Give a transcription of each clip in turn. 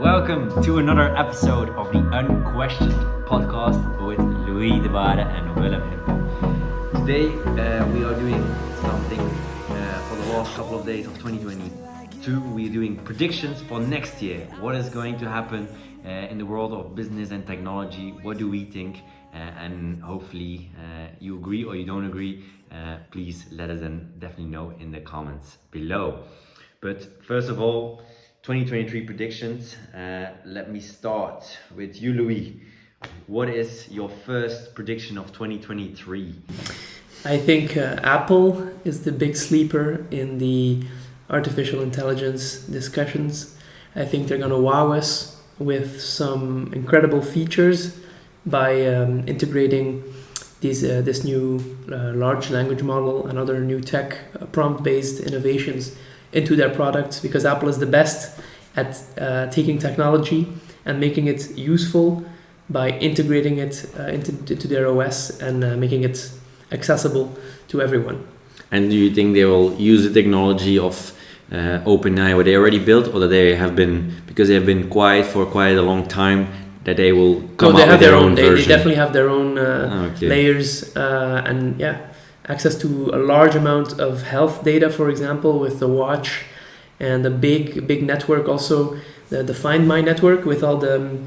Welcome to another episode of the Unquestioned Podcast with Debaere and Willem. Today we are doing something for the last couple of days of 2022. We're doing predictions for next year. What is going to happen in the world of business and technology? What do we think? And hopefully you agree or you don't agree. Please let us definitely know in the comments below. But first of all, 2023 predictions. Let me start with you, Louis. What is your first prediction of 2023? I think Apple is the big sleeper in the artificial intelligence discussions. I think they're going to wow us with some incredible features by integrating this new large language model and other new tech prompt-based innovations into their products, because Apple is the best at taking technology and making it useful by integrating it into their OS and making it accessible to everyone. And do you think they will use the technology of OpenAI, what they already built, or that they have been, because they have been quiet for quite a long time, that they will come up with their own version? They definitely have their own layers and access to a large amount of health data, for example, with the watch, and the big network also, the Find My network with all the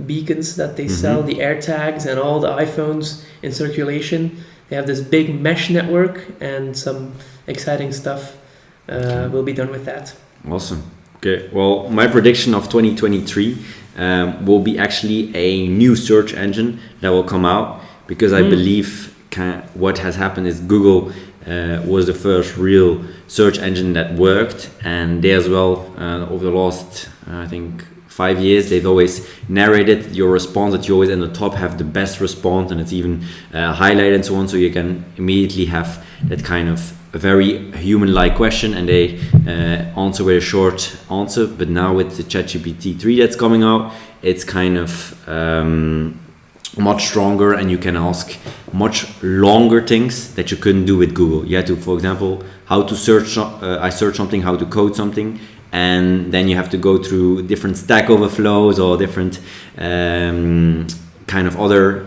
beacons that they sell, the AirTags and all the iPhones in circulation. They have this big mesh network, and some exciting stuff will be done with that. Awesome. Okay, well, my prediction of 2023 will be actually a new search engine that will come out, because I believe what has happened is Google was the first real search engine that worked, and they as well over the last I think 5 years they've always narrated your response, that you always at the top have the best response, and it's even highlighted and so on, so you can immediately have that kind of a very human-like question, and they answer with a short answer. But now with the ChatGPT 3 that's coming out, it's kind of much stronger, and you can ask much longer things that you couldn't do with Google. You had to, for example, how to search, I search something, how to code something, and then you have to go through different Stack Overflows or different kind of other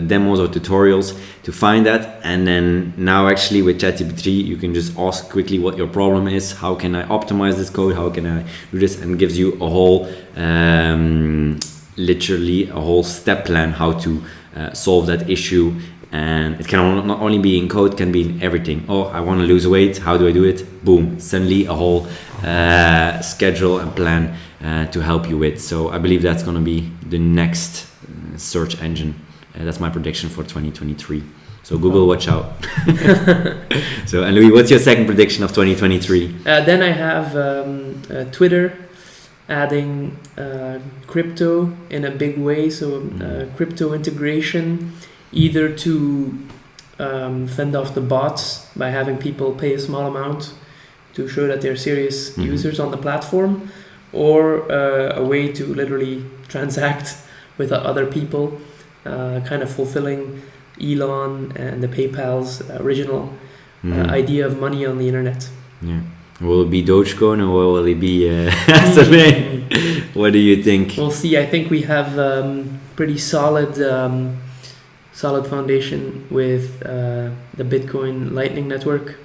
demos or tutorials to find that. And then now actually with ChatGPT you can just ask quickly what your problem is, how can I optimize this code, how can I do this, and gives you a whole literally a whole step plan how to solve that issue. And it can not only be in code, can be in everything. Oh, I want to lose weight, how do I do it? Boom, suddenly a whole schedule and plan to help you with. So I believe that's going to be the next search engine. That's my prediction for 2023. So Google, watch out. So, and Louis, what's your second prediction of 2023? Then I have Twitter adding crypto in a big way. So crypto integration, either to fend off the bots by having people pay a small amount to show that they're serious users on the platform, or a way to literally transact with other people, kind of fulfilling Elon and the PayPal's original idea of money on the internet. Yeah. Will it be Dogecoin, or will it be something? What do you think? We'll see. I think we have pretty solid foundation with the Bitcoin Lightning Network.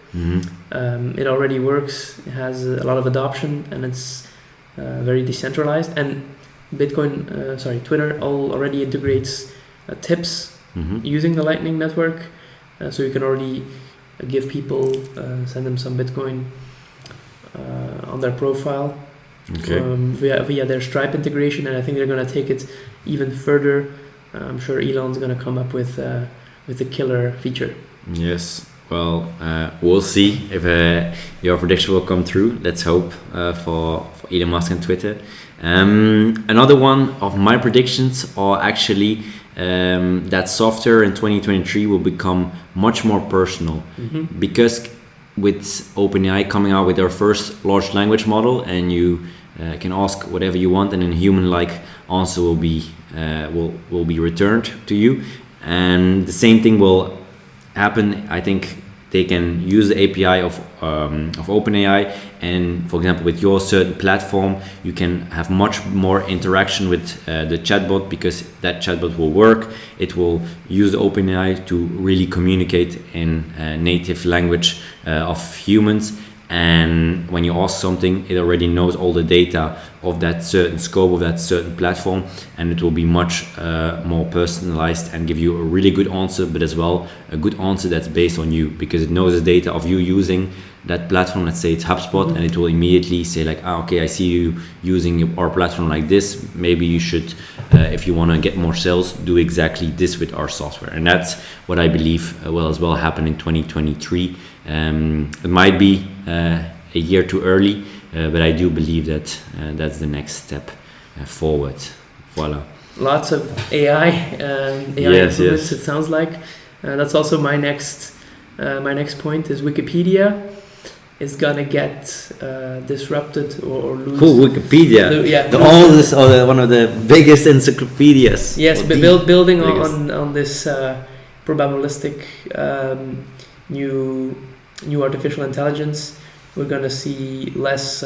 It already works. It has a lot of adoption, and it's very decentralized. And Twitter already integrates tips using the Lightning Network, so you can already give people, send them some Bitcoin on their profile via their Stripe integration, and I think they're going to take it even further. I'm sure Elon's going to come up with a killer feature. Yes. Well, we'll see if your prediction will come through. Let's hope for Elon Musk and Twitter. Another one of my predictions are actually that software in 2023 will become much more personal, because with OpenAI coming out with their first large language model, and you can ask whatever you want, and a human-like answer will be returned to you. And the same thing will happen, I think, they can use the API of OpenAI, and for example, with your certain platform, you can have much more interaction with the chatbot, because that chatbot will work. It will use OpenAI to really communicate in native language of humans. And when you ask something, it already knows all the data of that certain scope, of that certain platform, and it will be much more personalized and give you a really good answer, but as well a good answer that's based on you, because it knows the data of you using that platform. Let's say it's HubSpot, and it will immediately say like, okay, I see you using our platform like this. Maybe you should, if you want to get more sales, do exactly this with our software. And that's what I believe will as well happen in 2023. It might be a year too early, but I do believe that that's the next step forward. Voila. Lots of AI Yes, improvements. It sounds like that's also my next point is Wikipedia is gonna get disrupted or lose. Cool, Wikipedia. The oldest or one of the biggest encyclopedias. Yes, but building on this probabilistic new artificial intelligence, we're gonna see less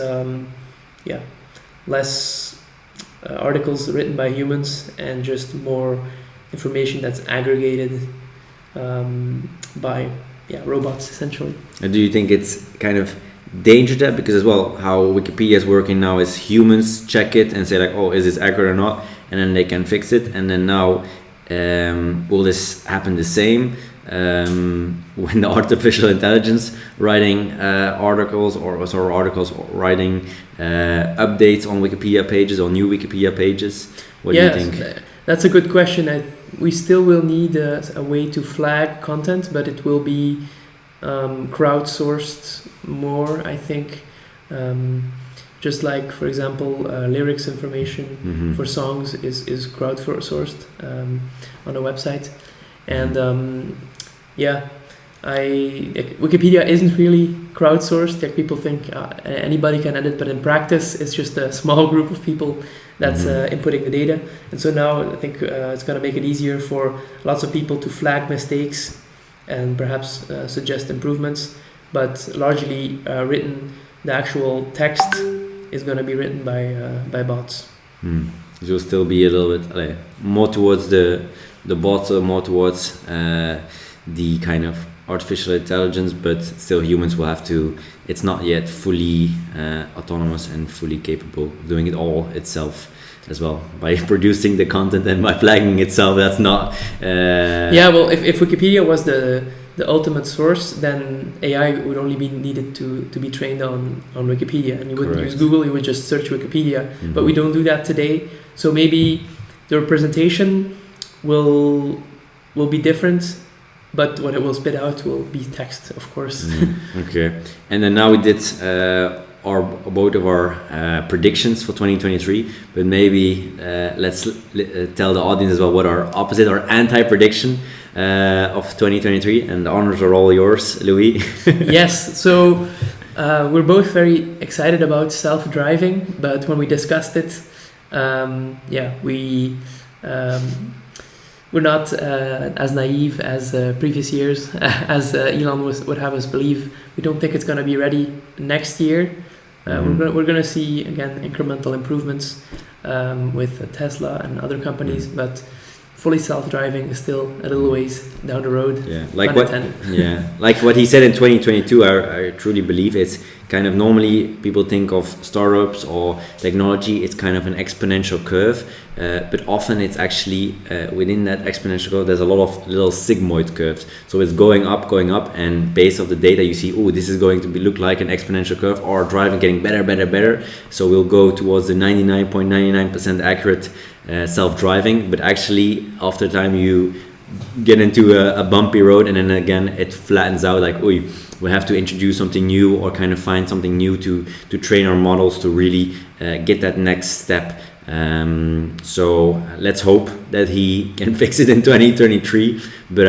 articles written by humans and just more information that's aggregated by robots essentially. And do you think it's kind of danger that, because as well how Wikipedia is working now is humans check it and say like, oh, is this accurate or not, and then they can fix it, and then now will this happen the same when the artificial intelligence writing articles or writing updates on Wikipedia pages or new Wikipedia pages? What do you think? That's a good question. We still will need a way to flag content, but it will be crowdsourced more, I think. Just like, for example, lyrics information for songs is crowdsourced on a website. And Wikipedia isn't really crowdsourced. Like people think anybody can edit, but in practice, it's just a small group of people that's inputting the data. And so now I think it's going to make it easier for lots of people to flag mistakes and perhaps suggest improvements. But largely the actual text is going to be written by bots. It will still be a little bit more towards the bots, or more towards the kind of artificial intelligence, but still humans will have to. It's not yet fully autonomous and fully capable of doing it all itself as well, by producing the content and by flagging itself. That's not well, if Wikipedia was the ultimate source, then AI would only be needed to be trained on Wikipedia, and you wouldn't use Google, you would just search Wikipedia. But we don't do that today, so maybe the representation will be different, but what it will spit out will be text, of course. Okay. And then now we did both of our predictions for 2023, but maybe let's tell the audience as well what our opposite or anti-prediction of 2023, and the honors are all yours, Louis. Yes, so we're both very excited about self-driving, but when we discussed it, we're not as naive as previous years, as Elon would have us believe. We don't think it's going to be ready next year. We're going to see, again, incremental improvements with Tesla and other companies, but fully self-driving is still a little ways down the road. Like what he said in 2022, I truly believe it's kind of, normally people think of startups or technology, it's kind of an exponential curve, but often it's actually within that exponential curve there's a lot of little sigmoid curves, so it's going up, and based off the data you see, this is going to look like an exponential curve, or driving getting better, so we'll go towards the 99.99% accurate self-driving, but actually after time you get into a bumpy road, and then again it flattens out, like we have to introduce something new or kind of find something new to train our models to really get that next step. So let's hope that he can fix it in 2023, but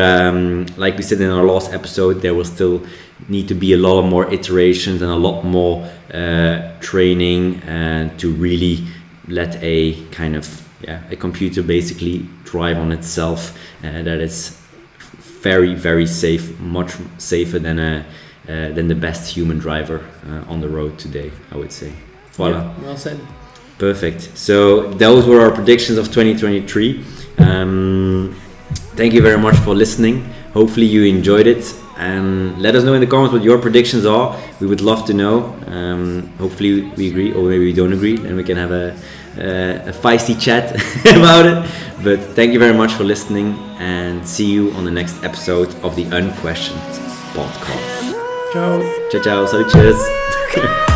like we said in our last episode, there will still need to be a lot of more iterations and a lot more training to really let a kind of a computer basically drive on itself, that it's very, very safe, much safer than the best human driver on the road today, I would say. Voila. Yeah, well said. Perfect. So those were our predictions of 2023. Thank you very much for listening. Hopefully you enjoyed it, and let us know in the comments what your predictions are. We would love to know. Hopefully we agree, or maybe we don't agree, and we can have a feisty chat about it. But thank you very much for listening, and see you on the next episode of the Unquestioned Podcast. Ciao. Ciao, ciao. Salut, cheers.